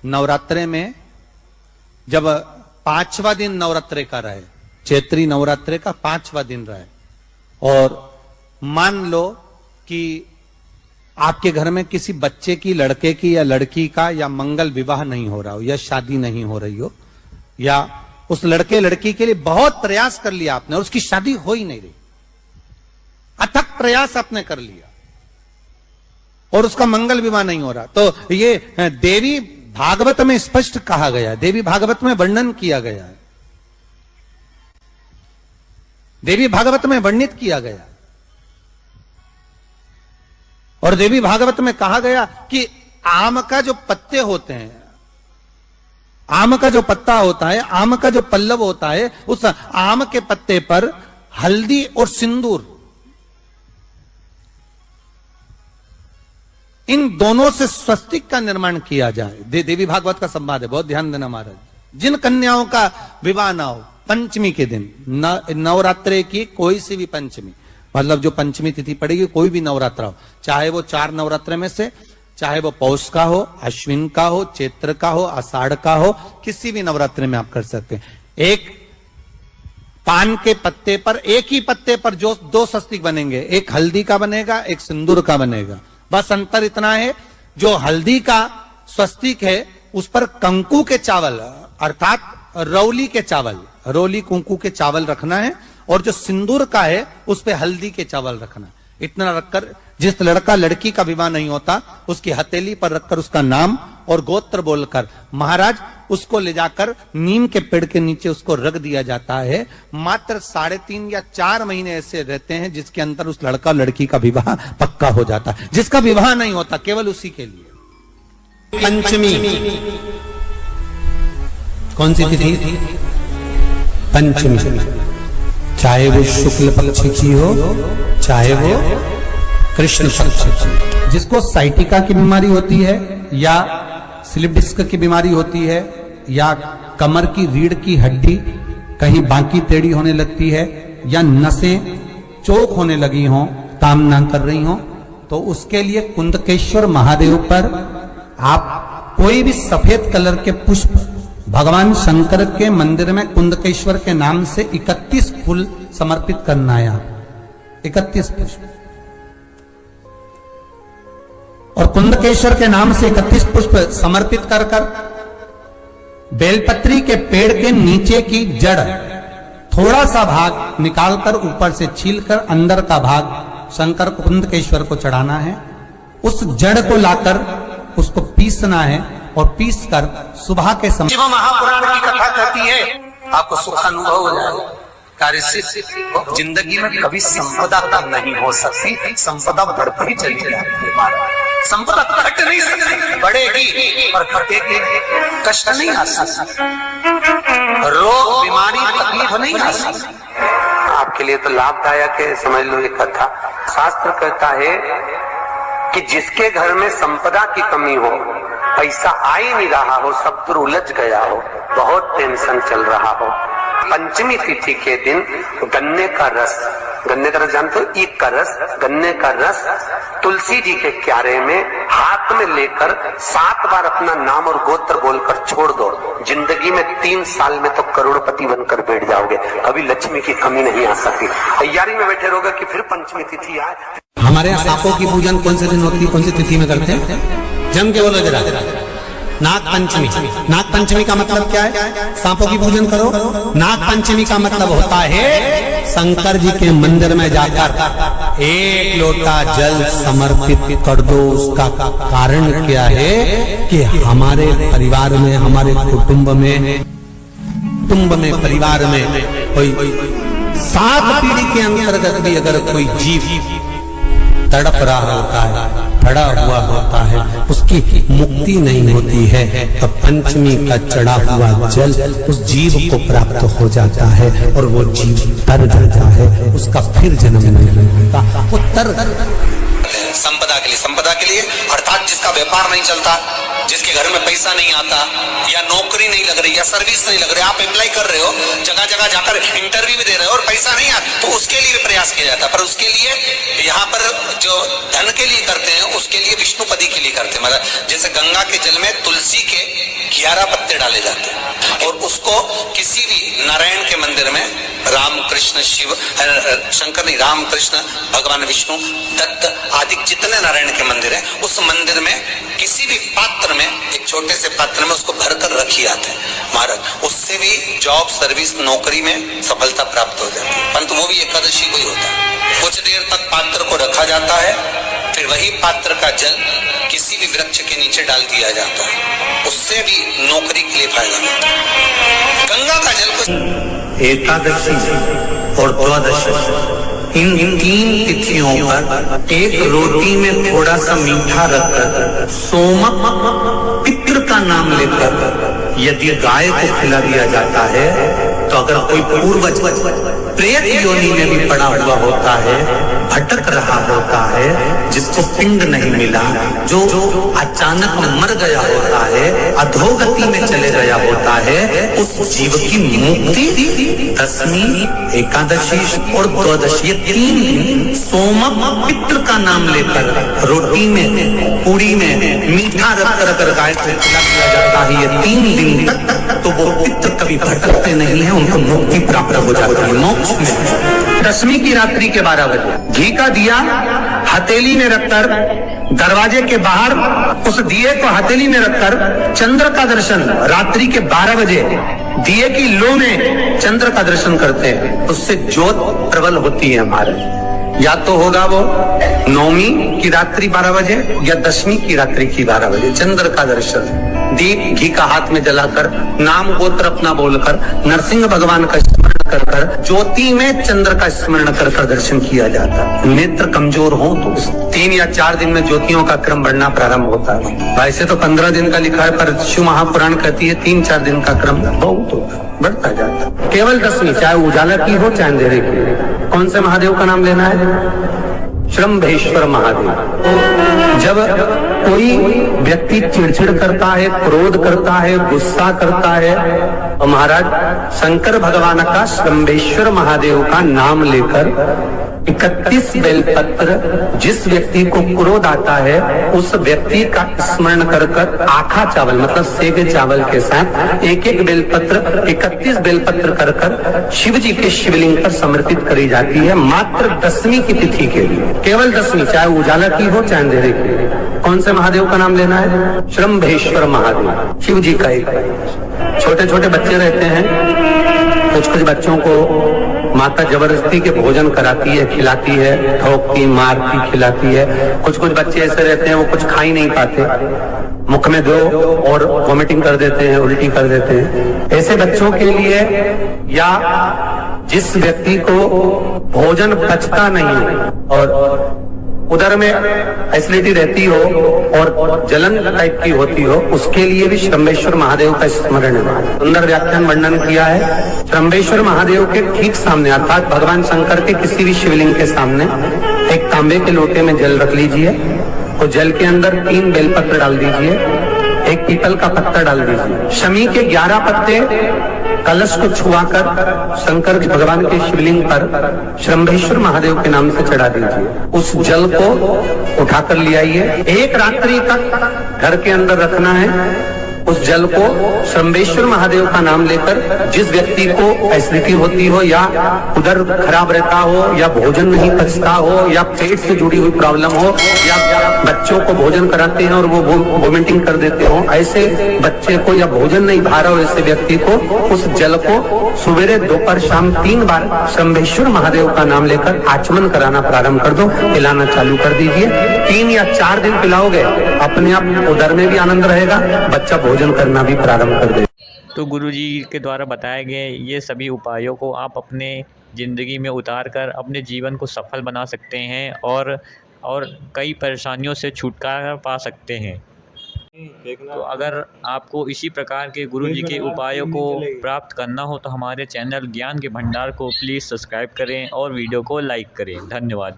नवरात्रे में जब 5वां दिन नवरात्रे का रहे, चैत्री नवरात्रे का 5वां दिन रहे, और मान लो कि आपके घर में किसी बच्चे की, लड़के की या लड़की का या मंगल विवाह नहीं हो रहा हो या शादी नहीं हो रही हो, या उस लड़के लड़की के लिए बहुत प्रयास कर लिया आपने और उसकी शादी हो ही नहीं रही, अथक प्रयास आपने कर लिया और उसका मंगल विवाह नहीं हो रहा, तो ये देवी भागवत में स्पष्ट कहा गया है, देवी भागवत में वर्णन किया गया है, देवी भागवत में वर्णित किया गया। और देवी भागवत में कहा गया कि आम का जो पत्ते होते हैं, आम का जो पत्ता होता है, आम का जो पल्लव होता है, उस आम के पत्ते पर हल्दी और सिंदूर, इन दोनों से स्वस्तिक का निर्माण किया जाए। देवी भागवत का संवाद है, बहुत ध्यान देना महाराज। जिन कन्याओं का विवाह ना हो पंचमी के दिन, नवरात्रे की कोई सी भी पंचमी, मतलब जो पंचमी तिथि पड़ेगी, कोई भी नवरात्रा हो, चाहे वो 4 नवरात्रे में से, चाहे वो पौष का हो, अश्विन का हो, चैत्र का हो, आषाढ़ का हो, किसी भी नवरात्रे में आप कर सकते हैं। एक पान के पत्ते पर, एक ही पत्ते पर जो 2 स्वस्तिक बनेंगे, एक हल्दी का बनेगा, एक सिंदूर का बनेगा। बस अंतर इतना है, जो हल्दी का स्वस्तिक है उस पर कंकु के चावल अर्थात रौली के चावल, रौली कुंकू के चावल रखना है, और जो सिंदूर का है उस पे हल्दी के चावल रखना। इतना रखकर जिस लड़का लड़की का विवाह नहीं होता उसकी हथेली पर रखकर उसका नाम और गोत्र बोलकर महाराज उसको ले जाकर नीम के पेड़ के नीचे उसको रख दिया जाता है। मात्र 3.5 या 4 महीने ऐसे रहते हैं जिसके अंदर उस लड़का लड़की का विवाह पक्का हो जाता है। जिसका विवाह नहीं होता केवल उसी के लिए। पंचमी कौन सी तिथि? पंचमी, चाहे वो शुक्ल पक्ष की हो चाहे वो कृष्ण पक्ष की। जिसको साइटिका की बीमारी होती है या स्लिप डिस्क की बीमारी होती है या कमर की रीढ़ की हड्डी कहीं बाकी टेढ़ी होने लगती है या नसें चौक होने लगी हों, काम ना कर रही हों, तो उसके लिए कुंदकेश्वर महादेव पर आप कोई भी सफेद कलर के पुष्प, भगवान शंकर के मंदिर में कुंदकेश्वर के नाम से 31 फूल समर्पित करना है। 31 पुष्प, और कुंदकेश्वर के नाम से 31 पुष्प समर्पित कर कर बेलपत्री के पेड़ के नीचे की जड़ थोड़ा सा भाग निकालकर ऊपर से छीलकर अंदर का भाग शंकर कुंदकेश्वर को चढ़ाना है। उस जड़ को लाकर उसको पीसना है और पीस कर सुबह के समय शिव महापुराण की कथा कहती है, आपको सुख अनुभव हो जाएगा। कार्य सिद्ध। जिंदगी में कभी संपदा कम नहीं हो सकती, संपदा बढ़ती चली जाती है। संपदा घट नहीं सकती, बढ़ेगी और घटेगी, कष्ट नहीं आ सकता, रोग बीमारी तकलीफ नहीं आ सकती। आपके लिए तो लाभदायक है, समझ लो ये कथा। शास्त्र कहता है कि जिसके घर में संपदा की कमी हो, पैसा आ ही नहीं रहा हो, सब तो उलझ गया हो, बहुत टेंशन चल रहा हो, पंचमी तिथि के दिन गन्ने का रस, गन्ने का रस जानते हो, ईख का रस, गन्ने का रस तुलसी जी के क्यारे में हाथ में लेकर 7 बार अपना नाम और गोत्र बोलकर छोड़ दो। जिंदगी में 3 साल में तो करोड़पति बनकर बैठ जाओगे, कभी लक्ष्मी की कमी नहीं आ सकती। तैयारी में बैठे रहोगे कि फिर पंचमी तिथि आए। हमारे यहाँ सांपों की पूजन कौन से दिन होती है, कौन सी तिथि में करते हैं? जम के बोलो जरा। नाग पंचमी। नाग पंचमी का मतलब क्या है? सांपों की पूजन करो। नाग पंचमी का मतलब होता है शंकर जी के मंदिर में जाकर 1 लोटा जल समर्पित कर दो। उसका कारण क्या है कि हमारे परिवार में, हमारे कुटुंब में, परिवार में कोई 7 पीढ़ी के अंतर्गत भी अगर कोई जीव तड़प रहा होता है, पड़ा हुआ होता है, उसकी मुक्ति नहीं होती है, तो पंचमी का चढ़ा हुआ जल उस जीव को प्राप्त हो जाता है और वो जीव तर जाता है, उसका फिर जन्म नहीं होता। वो तर संपदा के लिए अर्थात जिसका व्यापार नहीं चलता, जिसके घर में पैसा नहीं आता, या नौकरी नहीं लग रही, या सर्विस नहीं लग रही, आप अप्लाई कर रहे हो, जगह जगह जाकर इंटरव्यू भी दे रहे हो और पैसा नहीं आता, तो उसके लिए भी प्रयास किया जाता है। पर उसके लिए यहाँ पर जो धन के लिए करते हैं, उसके लिए विष्णुपदी के लिए करते हैं। मतलब जैसे गंगा के जल में तुलसी के 11 पत्ते डाले जाते हैं और उसको किसी भी नारायण के मंदिर में राम कृष्ण शिव शंकर नहीं राम कृष्ण भगवान विष्णु दत्त आदि जितने नारायण के मंदिर हैं उस मंदिर में किसी भी पात्र में एक छोटे से पात्र में उसको भरकर रखी आते हैं महाराज। उससे भी जॉब सर्विस नौकरी में सफलता प्राप्त हो जाती है, परंतु वो भी एकादशी को ही होता है। कुछ देर तक पात्र को रखा जाता है, फिर वही पात्र का जल किसी भी वृक्ष के नीचे डाल दिया जाता है, उससे भी नौकरी के लिए फायदा मिलता है। गंगा का जल को एकादशी और द्वादशी इन 3 तिथियों पर एक रोटी में थोड़ा सा मीठा रखकर सोमक पितृ का नाम लेकर यदि गाय को खिला दिया जाता है तो अगर कोई पूर्वज प्रेत योनि में भी पड़ा हुआ होता है, भटक रहा होता है, जिसको पिंड नहीं मिला, जो अचानक मर गया होता है, अधोगति में चले गया होता है, उस जीव की मुक्ति दशमी, एकादशी और द्वादशी 3 दिन सोमक पितृ का नाम लेकर रोटी में पूड़ी में मीठा रखकर अगर गाय को खिला दिया जाता है ये 3 दिन तक, तो वो पितृ कभी भटकते नहीं है, उनको मुक्ति प्राप्त हो जाती है, मोक्ष में। दशमी की रात्रि के 12 बजे घी का दिया हथेली में रखकर दरवाजे के बाहर उस दिए को हथेली में रखकर चंद्र का दर्शन रात्रि के 12 बजे दिए की लो में चंद्र का दर्शन करते हैं, उससे ज्योत प्रबल होती है हमारे। या तो होगा वो नौमी की रात्रि 12 बजे या दशमी की रात्रि की 12 बजे चंद्र का दर्शन, दीप घी का हाथ में जलाकर नाम गोत्र अपना बोलकर नरसिंह भगवान का स्मरण कर ज्योति में चंद्र का स्मरण कर दर्शन किया जाता है। नेत्र कमजोर हो तो 3 या 4 दिन में ज्योतियों का क्रम बढ़ना प्रारंभ होता है। वैसे तो 15 दिन का लिखा है, पर शिव महापुराण कहती है 3-4 दिन का क्रम बहुत होता है, बढ़ता जाता है। केवल दशमी, चाहे उजाला की हो चाहे अंधेरे की। कौन से महादेव का नाम लेना है? श्रम्भेश्वर महादेव। जब कोई व्यक्ति चिड़चिड़ करता है, क्रोध करता है, गुस्सा करता है, तो महाराज शंकर भगवान का श्रम्भेश्वर महादेव का नाम लेकर 31 बेलपत्र, जिस व्यक्ति को क्रोध आता है उस व्यक्ति का स्मरण कर आखा चावल मतलब सेगे चावल के साथ एक बेलपत्र 31 बेलपत्र कर शिव जी के शिवलिंग पर समर्पित करी जाती है, मात्र दशमी की तिथि के लिए। केवल दशमी, चाहे उजाला की हो चाहे अंधेरे की। कौन से महादेव का नाम लेना है? श्रम्भेश्वर महादेव, शिव जी का एक। छोटे छोटे बच्चे रहते हैं, कुछ बच्चों को माता जबरदस्ती के भोजन कराती है, खिलाती है, ठोकती मारती खिलाती है। कुछ बच्चे ऐसे रहते हैं वो कुछ खा ही नहीं पाते, मुख में दो और वॉमिटिंग कर देते हैं, उल्टी कर देते हैं। ऐसे बच्चों के लिए या जिस व्यक्ति को भोजन पचता नहीं और उदर में एसिडिटी रहती हो और जलन टाइप की होती हो, उसके लिए भी श्रम्भेश्वर महादेव का स्मरण है। सुंदर व्याख्यान वर्णन किया है। श्रम्भेश्वर महादेव के ठीक सामने अर्थात भगवान शंकर के किसी भी शिवलिंग के सामने एक तांबे के लोटे में जल रख लीजिए और जल के अंदर 3 बेलपत्र डाल दीजिए, एक पीपल का पत्ता डाल दीजिए, शमी के 11 पत्ते कलश को छुआकर शंकर भगवान के शिवलिंग पर श्रम्भेश्वर महादेव के नाम से चढ़ा दीजिए। उस जल को उठाकर ले आइए, 1 रात्रि तक घर के अंदर रखना है। उस जल को श्रम्भेश्वर महादेव का नाम लेकर जिस व्यक्ति को एसिडिटी होती हो या उदर खराब रहता हो या भोजन नहीं पचता हो या पेट से जुड़ी हुई प्रॉब्लम हो या बच्चों को भोजन कराते हैं और वो वोमिटिंग कर देते हो, ऐसे बच्चे को या भोजन नहीं भा रहा हो ऐसे व्यक्ति को उस जल को सवेरे दोपहर शाम 3 बार श्रम्भेश्वर महादेव का नाम लेकर आचमन कराना प्रारंभ कर दो, पिलाना चालू कर दीजिए। 3 या 4 दिन पिलाओगे, अपने आप उदर में भी आनंद रहेगा, बच्चा भोजन करना भी प्रारंभ कर दे। तो गुरुजी के द्वारा बताए गए ये सभी उपायों को आप अपने ज़िंदगी में उतार कर अपने जीवन को सफल बना सकते हैं और कई परेशानियों से छुटकारा पा सकते हैं। तो अगर आपको इसी प्रकार के गुरुजी के उपायों को प्राप्त करना हो तो हमारे चैनल ज्ञान के भंडार को प्लीज़ सब्सक्राइब करें और वीडियो को लाइक करें। धन्यवाद।